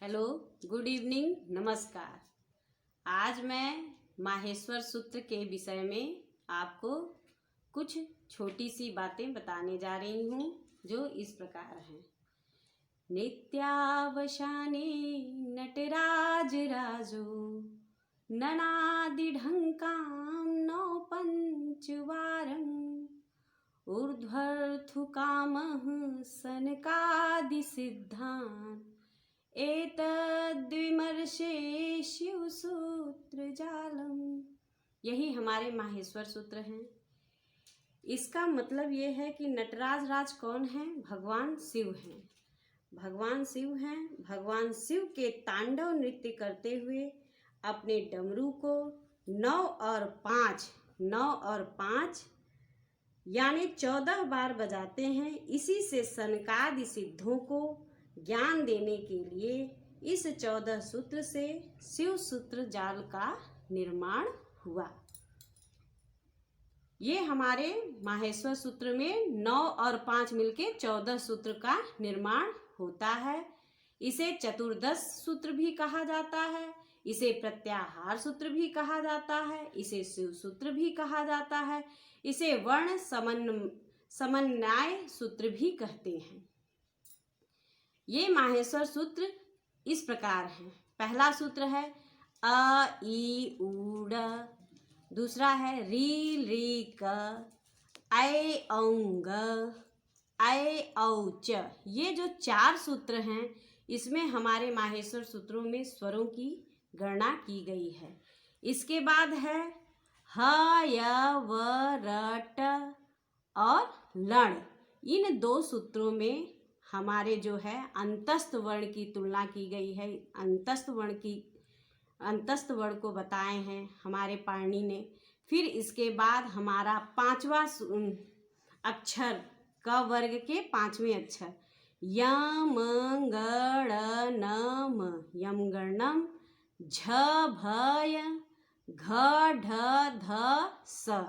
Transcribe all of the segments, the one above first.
Hello, good evening, नमस्कार। आज मैं माहेश्वर सूत्र के विषय में आपको कुछ छोटी सी बातें बताने जा रही हूँ जो इस प्रकार हैं। नित्यावसाने नटराज राजो ननादि ढंकां नौ पंचवारं ऊर्ध्वर्थु कामः सनकादि सिद्धान् एतद्विमर्शे शिवसूत्र जालम। यही हमारे माहेश्वर सूत्र हैं। इसका मतलब ये है कि नटराज राज कौन है? भगवान शिव हैं। भगवान शिव हैं। भगवान शिव के तांडव नृत्य करते हुए अपने डमरू को 9 और 5 यानी 14 बार बजाते हैं। इसी से सनकादि सिद्धों को ज्ञान देने के लिए इस 14 सूत्र से शिव सूत्र जाल का निर्माण हुआ। ये हमारे माहेश्वर सूत्र में 9 और 5 मिलके 14 सूत्र का निर्माण होता है। इसे चतुर्दश सूत्र भी कहा जाता है। इसे प्रत्याहार सूत्र भी कहा जाता है। इसे शिव सूत्र भी कहा जाता है। इसे वर्ण समन्वय सूत्र भी कहते हैं। ये माहेश्वर सूत्र इस प्रकार हैं। पहला सूत्र है अ ई उ ड, दूसरा है री री क, ऐ औं ग, ऐ औ च। ये जो 4 सूत्र हैं इसमें हमारे माहेश्वर सूत्रों में स्वरों की गणना की गई है। इसके बाद है ह य व र ट और लण। इन 2 सूत्रों में हमारे जो है अंतस्थ वर्ण की तुलना की गई है। अंतस्थ वर्ण को बताए हैं हमारे पाणिनि ने। फिर इसके बाद हमारा 5वां अक्षर क वर्ग के 5वें अक्षर यम गण नम, यम गणम, झ भय घ ढ ध स।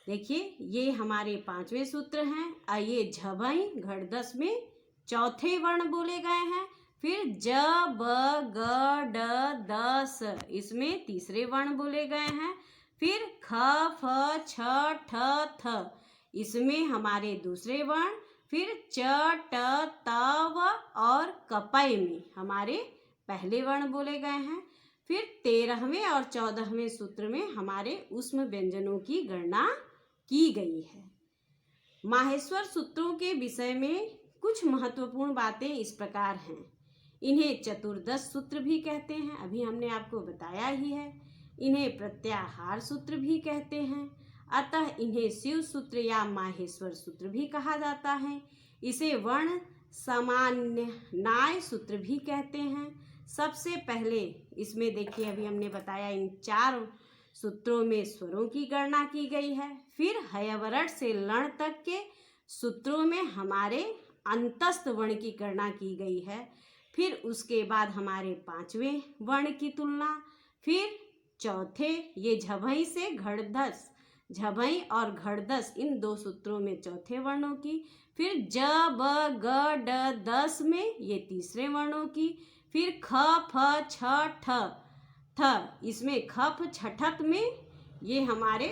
देखिए ये हमारे 5वें सूत्र हैं। ये झभई घड़दस में चौथे वर्ण बोले गए हैं। फिर ज ब ग ड द स इसमें तीसरे वर्ण बोले गए हैं। फिर ख फ छ ठ थ इसमें हमारे दूसरे वर्ण। फिर च ट त व और कपय में हमारे पहले वर्ण बोले गए हैं। फिर 13वें और 14वें सूत्र में हमारे ऊष्म व्यंजनों की गणना की गई है। माहेश्वर सूत्रों के विषय में कुछ महत्वपूर्ण बातें इस प्रकार हैं। इन्हें चतुर्दश सूत्र भी कहते हैं, अभी हमने आपको बताया ही है। इन्हें प्रत्याहार सूत्र भी कहते हैं। अतः इन्हें शिव सूत्र या माहेश्वर सूत्र भी कहा जाता है। इसे वर्ण समन्वय सूत्र भी कहते हैं। सबसे पहले इसमें देखिए, अभी हमने बताया इन 4 सूत्रों में स्वरों की गणना की गई है। फिर हयवरट से लण तक के सूत्रों में हमारे अंतस्थ वर्ण की गणना की गई है। फिर उसके बाद हमारे 5वें वर्ण की तुलना। फिर चौथे ये झभई से घड़दस, झभई और घड़दस इन 2 सूत्रों में चौथे वर्णों की। फिर ज ब ग ड दस में ये तीसरे वर्णों की। फिर ख फ छ ठ थ इसमें खफ छठत में ये हमारे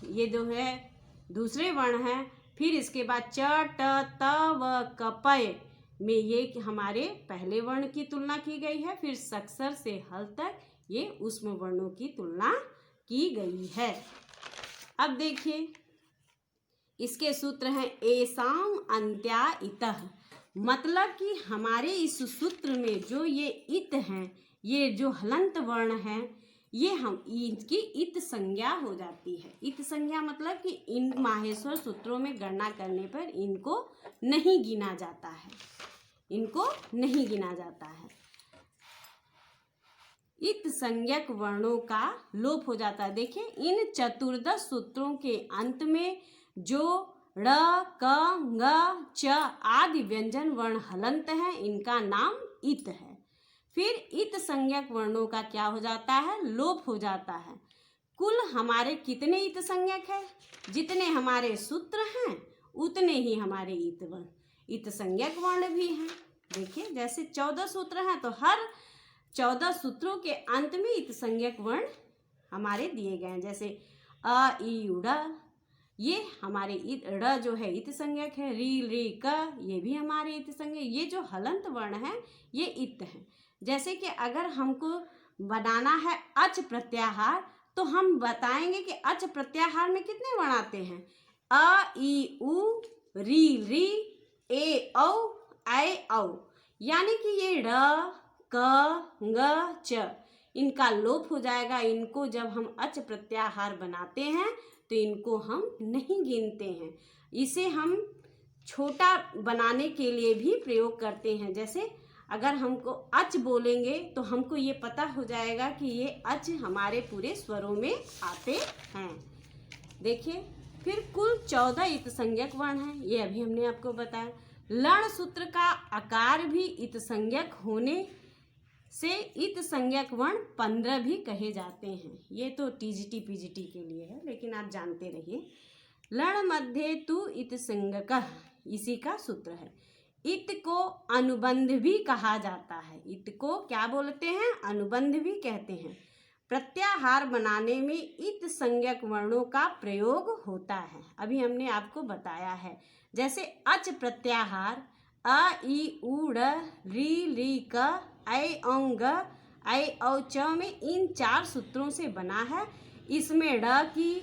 ये जो है दूसरे वर्ण हैं। फिर इसके बाद च ट त व कपय में ये हमारे पहले वर्ण की तुलना की गई है। फिर सक्सर से हल तक ये ऊष्म वर्णों की तुलना की गई है। अब देखिए इसके सूत्र हैं एसाम अंत्या इतः, मतलब कि हमारे इस सूत्र में जो ये इत हैं, ये जो हलंत वर्ण हैं, ये हम इनकी इत संज्ञा हो जाती है। इत संज्ञा मतलब कि इन माहेश्वर सूत्रों में गणना करने पर इनको नहीं गिना जाता है। इनको नहीं गिना जाता है। इत संज्ञक वर्णों का लोप हो जाता है। देखिए इन चतुर्दश सूत्रों के अंत में जो ड़ क ङ च आदि व्यंजन वर्ण हलंत हैं, इनका नाम इत है। फिर इत संज्ञक वर्णों का क्या हो जाता है? लोप हो जाता है। कुल हमारे कितने इत संज्ञक है? जितने हमारे सूत्र हैं उतने ही हमारे इत संज्ञक वर्ण भी हैं। देखिए जैसे 14 सूत्र हैं तो हर 14 सूत्रों के अंत में इत संज्ञक वर्ण हमारे दिए गए हैं। जैसे अ ई उ ये हमारे ड़ जो है इत संज्ञक है, री री क ये भी हमारे इत संज्ञक। ये जो हलंत वर्ण है ये इत है। जैसे कि अगर हमको बनाना है अच प्रत्याहार तो हम बताएंगे कि अच प्रत्याहार में कितने वर्ण आते हैं। अ ई उ री री ए औ ऐ औ, यानी कि ये ड़ क ङ च इनका लोप हो जाएगा। इनको जब हम अच प्रत्याहार बनाते हैं तो इनको हम नहीं गिनते हैं। इसे हम छोटा बनाने के लिए भी प्रयोग करते हैं। जैसे अगर हमको अच बोलेंगे तो हमको ये पता हो जाएगा कि ये अच हमारे पूरे स्वरों में आते हैं। देखिए फिर कुल 14 इत संज्ञक वर्ण हैं, ये अभी हमने आपको बताया। लण सूत्र का आकार भी इत संज्ञक होने से इत संज्ञक वर्ण 15 भी कहे जाते हैं। ये तो टीजीटी पीजीटी के लिए है, लेकिन आप जानते रहिए। लण मध्य तु इत संज्ञकः इसी का सूत्र है। इत को अनुबंध भी कहा जाता है। इत को क्या बोलते हैं? अनुबंध भी कहते हैं। प्रत्याहार बनाने में इत संज्ञक वर्णों का प्रयोग होता है, अभी हमने आपको बताया है। जैसे अच प्रत्याहार अ ई उ ड़ री री क ऐ औ ग ऐ औ च में इन 4 सूत्रों से बना है। इसमें ड़ की,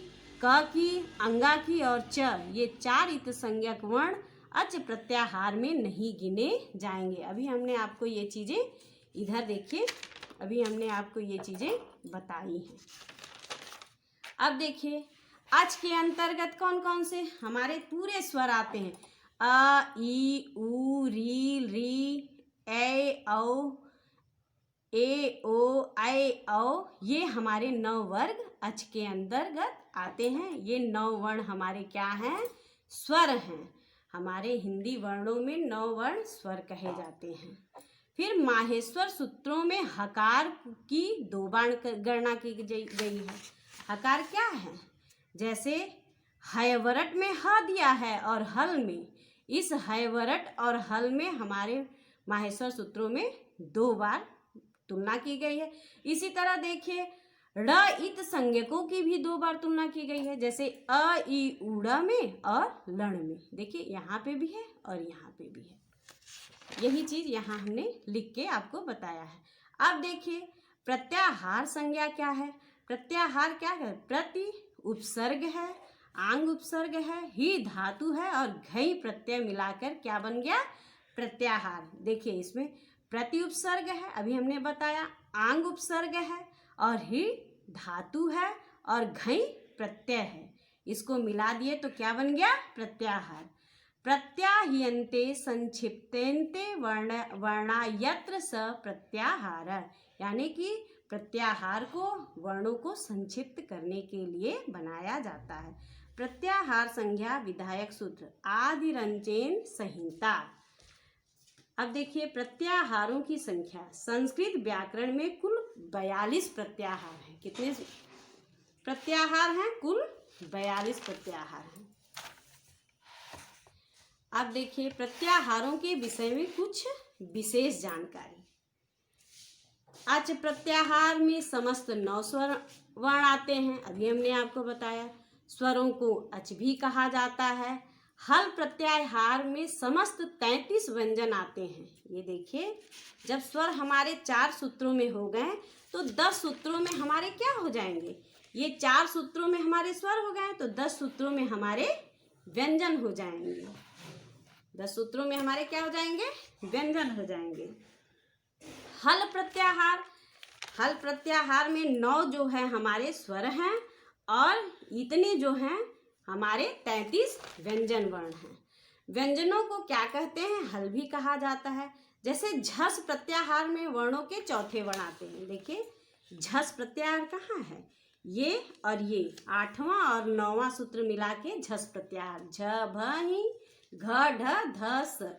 क की, अंगा की और च ये 4 इत संज्ञक वर्ण अच प्रत्याहार में नहीं गिने जाएंगे। अभी हमने आपको ये चीज़ें इधर देखिए, अभी हमने आपको ये चीज़ें बताई हैं। अब देखिए अच के अंतर्गत कौन कौन से हमारे पूरे स्वर आते हैं। अ ई उ री री ए औ ए ओ ऐ औ ये हमारे 9 वर्ग अच के अंतर्गत आते हैं। ये 9 वर्ण हमारे क्या हैं? स्वर हैं। हमारे हिंदी वर्णों में 9 वर्ण स्वर कहे जाते हैं। फिर माहेश्वर सूत्रों में हकार की 2 बार गणना की गई है। हकार क्या है? जैसे हयवरट में ह दिया है और हल में, इस हयवरट और हल में हमारे माहेश्वर सूत्रों में 2 बार तुलना की गई है। इसी तरह देखिए ड़ इत संज्ञकों की भी 2 बार तुलना की गई है। जैसे अ ई उ में और लण में, देखिए यहाँ पे भी है और यहाँ पे भी है। यही चीज यहाँ हमने लिख के आपको बताया है। अब देखिए प्रत्याहार संज्ञा क्या है? प्रत्याहार क्या है? प्रति उपसर्ग है, आंग उपसर्ग है, ही धातु है और घई प्रत्यय मिलाकर क्या बन गया? प्रत्याहार। देखिए इसमें प्रति उपसर्ग है, अभी हमने बताया, आंग उपसर्ग है और ही धातु है और घई प्रत्यय है। इसको मिला दिए तो क्या बन गया? प्रत्याहार। प्रत्याह्यन्ते संक्षिप्तेन्ते वर्णा यत्र स प्रत्याहार, यानी कि प्रत्याहार को वर्णों को संक्षिप्त करने के लिए बनाया जाता है। प्रत्याहार संज्ञा विधायक सूत्र आदिरंचेन संहिता। अब देखिए प्रत्याहारों की संख्या संस्कृत व्याकरण में कुल 42 प्रत्याहार हैं। कितने प्रत्याहार हैं? कुल 42 प्रत्याहार हैं। अब देखिए प्रत्याहारों के विषय में कुछ विशेष जानकारी। अच प्रत्याहार में समस्त 9 स्वर वर्ण आते हैं, अभी हमने आपको बताया। स्वरों को अच भी कहा जाता है। हल प्रत्याहार में समस्त 33 व्यंजन आते हैं। ये देखिए जब स्वर हमारे 4 सूत्रों में हो गए तो 10 सूत्रों में हमारे क्या हो जाएंगे? ये 4 सूत्रों में हमारे स्वर हो गए तो 10 सूत्रों में हमारे व्यंजन हो जाएंगे। 10 सूत्रों में हमारे क्या हो जाएंगे? व्यंजन हो जाएंगे। हल प्रत्याहार, हल प्रत्याहार में 9 जो है हमारे स्वर हैं और इतने जो हैं हमारे 33 व्यंजन वर्ण हैं। व्यंजनों को क्या कहते हैं? हल भी कहा जाता है। जैसे झस प्रत्याहार में वर्णों के चौथे वर्ण आते हैं। देखिए झस प्रत्याहार कहाँ है? ये और ये 8वां और 9वां सूत्र मिला के झस प्रत्याहार, झ भ ही घ ढ ध स,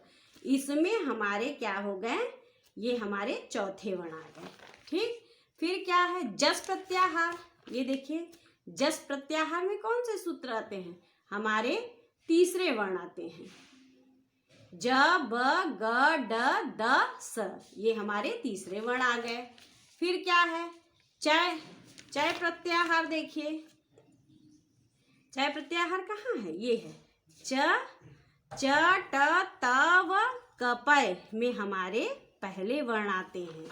इसमें हमारे क्या हो गए? ये हमारे चौथे वर्ण आ गए। ठीक, फिर क्या है? जस प्रत्याहार। ये देखिए जस प्रत्याहार में कौन से सूत्र आते हैं? हमारे तीसरे वर्ण आते हैं। ज ब ग ड द स, ये हमारे तीसरे वर्ण आ गए। फिर क्या है, चय, चय प्रत्याहार देखिए, चय प्रत्याहार कहाँ है, ये है च ट त व कपय में हमारे पहले वर्ण आते हैं।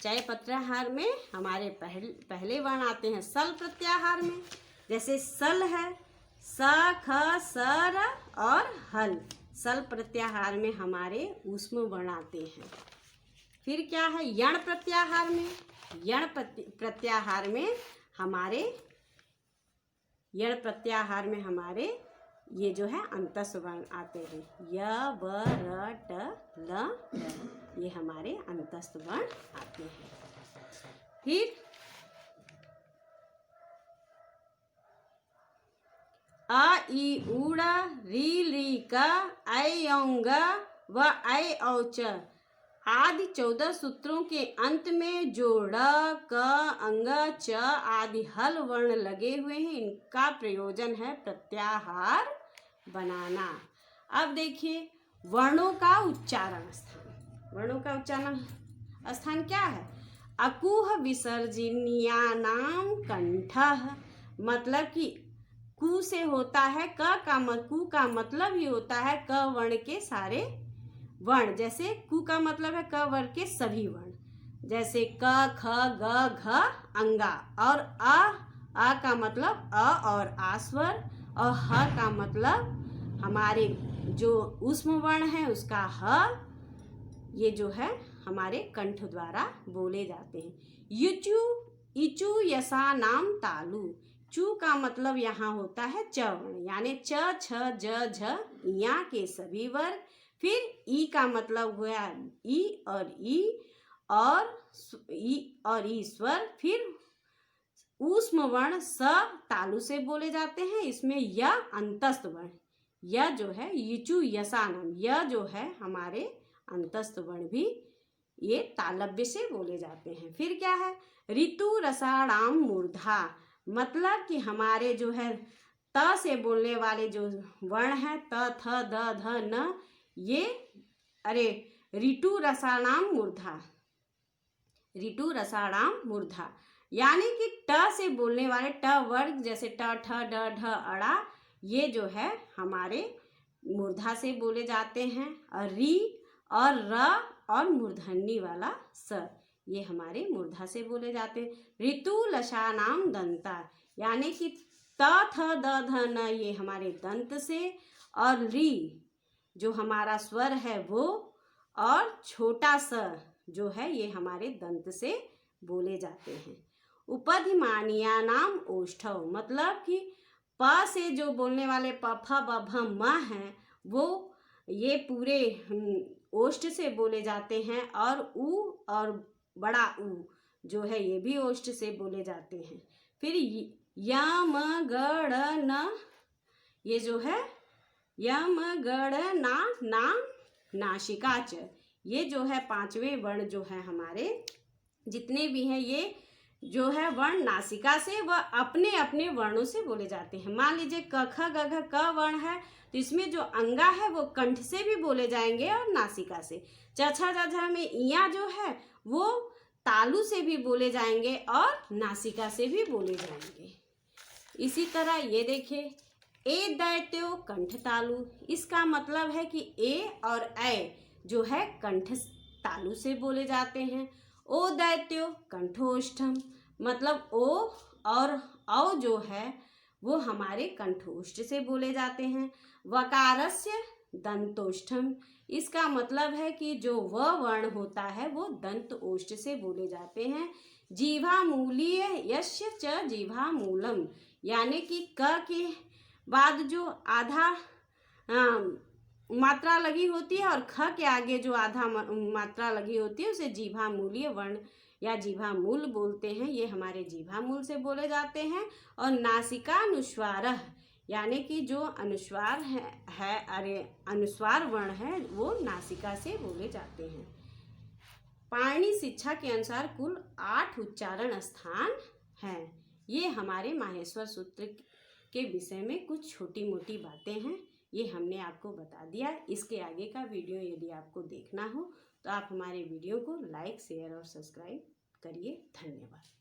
चय प्रत्याहार में हमारे पहले वर्ण आते हैं। सल प्रत्याहार में जैसे सल है, स ख स र और हल, सल प्रत्याहार में हमारे ऊष्म वर्ण आते हैं। फिर क्या है, यण प्रत्याहार में, यण प्रत्याहार में हमारे, यण प्रत्याहार में हमारे ये जो है अंतस्थ वर्ण आते हैं। य ब र ट ल ड, ये हमारे अंतस्थ वर्ण आते हैं। फिर अ इ उ ऋ ऋ क ऐ औ ग व ऐ औ च आदि 14 सूत्रों के अंत में जो ड़ क अंग च आदि हल वर्ण लगे हुए हैं, इनका प्रयोजन है प्रत्याहार बनाना। अब देखिए वर्णों का उच्चारण स्थान, वर्णों का उच्चारण स्थान क्या है, अकुह विसर्जनीयानाम कंठः, मतलब कि कु से होता है कु का मतलब ही होता है क वर्ण के सारे वर्ण, जैसे कु का मतलब है क वर्ण के सभी वर्ण, जैसे क ख ग घ अंगा, और अ का मतलब अ और आ स्वर, और ह का मतलब हमारे जो ऊष्म वर्ण है उसका ह, ये जो है हमारे कंठ द्वारा बोले जाते हैं। युचु इचु यसा नाम तालु, चू का मतलब यहाँ होता है च वर्ण, यानी च छ ज झ या के सभी वर्ग। फिर ई का मतलब हुआ ई और ई स्वर। फिर ऊष्म वर्ण स तालु से बोले जाते हैं, इसमें य अंतस्थ वर्ण, य जो है युचु यसा नाम, य जो है हमारे अंतस्थ वर्ण भी ये तालव्य से बोले जाते हैं। फिर क्या है, ऋतु रसाणाम मूर्धा, मतलब कि हमारे जो है त से बोलने वाले जो वर्ण है त थ द ध न, ये ऋतु रसाणाम मूर्धा, ऋतु रसाणाम मूर्धा, यानी कि ट से बोलने वाले ट वर्ग जैसे ट ठ ड ढ अड़ा, ये जो है हमारे मूर्धा से बोले जाते हैं। और री और र और मूर्धन्य वाला स, ये हमारे मूर्धा से बोले जाते हैं। ऋतु लशानाम दंता, यानी कि त थ द ध न, ये हमारे दंत से, और री जो हमारा स्वर है वो, और छोटा स जो है ये हमारे दंत से बोले जाते हैं। उपधिमानिया नाम ओष्ठव, मतलब कि प से जो बोलने वाले प फ ब भ म हैं वो ये पूरे ओष्ठ से बोले जाते हैं, और उ और बड़ा उ जो है ये भी ओष्ठ से बोले जाते हैं। फिर यम गड़ न, ये जो है यम गड़ ना नाम नासिका च, ये जो है पांचवें वर्ण जो है हमारे जितने भी हैं ये जो है वर्ण नासिका से व अपने अपने वर्णों से बोले जाते हैं। मान लीजिए क ख ग घ क वर्ण है तो इसमें जो अंगा है वो कंठ से भी बोले जाएंगे और नासिका से। च छ ज झ में इया जो है वो तालु से भी बोले जाएंगे और नासिका से भी बोले जाएंगे। इसी तरह ये देखिए ए दैत्यो कंठ तालु, इसका मतलब है कि ए और ऐ जो है कंठ तालु से बोले जाते हैं। ओ दैत्यो कंठोष्ठम, मतलब ओ और औ जो है वो हमारे कंठोष्ठ से बोले जाते हैं। वकारस्य दंतोष्ठम, इसका मतलब है कि जो व वर्ण होता है वो दंत ओष्ठ से बोले जाते हैं। जीवा मूलीय यस्य च जीवा मूलम, यानी कि क के बाद जो आधा मात्रा लगी होती है और ख के आगे जो आधा मात्रा लगी होती है उसे जीवा मूलीय वर्ण या जीवा मूल बोलते हैं, ये हमारे जीवा मूल से बोले जाते हैं। और नासिका अनुस्वारः, यानी कि जो अनुस्वार अनुस्वार वर्ण है वो नासिका से बोले जाते हैं। पाणिनि शिक्षा के अनुसार कुल 8 उच्चारण स्थान हैं। ये हमारे माहेश्वर सूत्र के विषय में कुछ छोटी मोटी बातें हैं, ये हमने आपको बता दिया। इसके आगे का वीडियो यदि आपको देखना हो तो आप हमारे वीडियो को लाइक, शेयर और सब्सक्राइब करिए। धन्यवाद।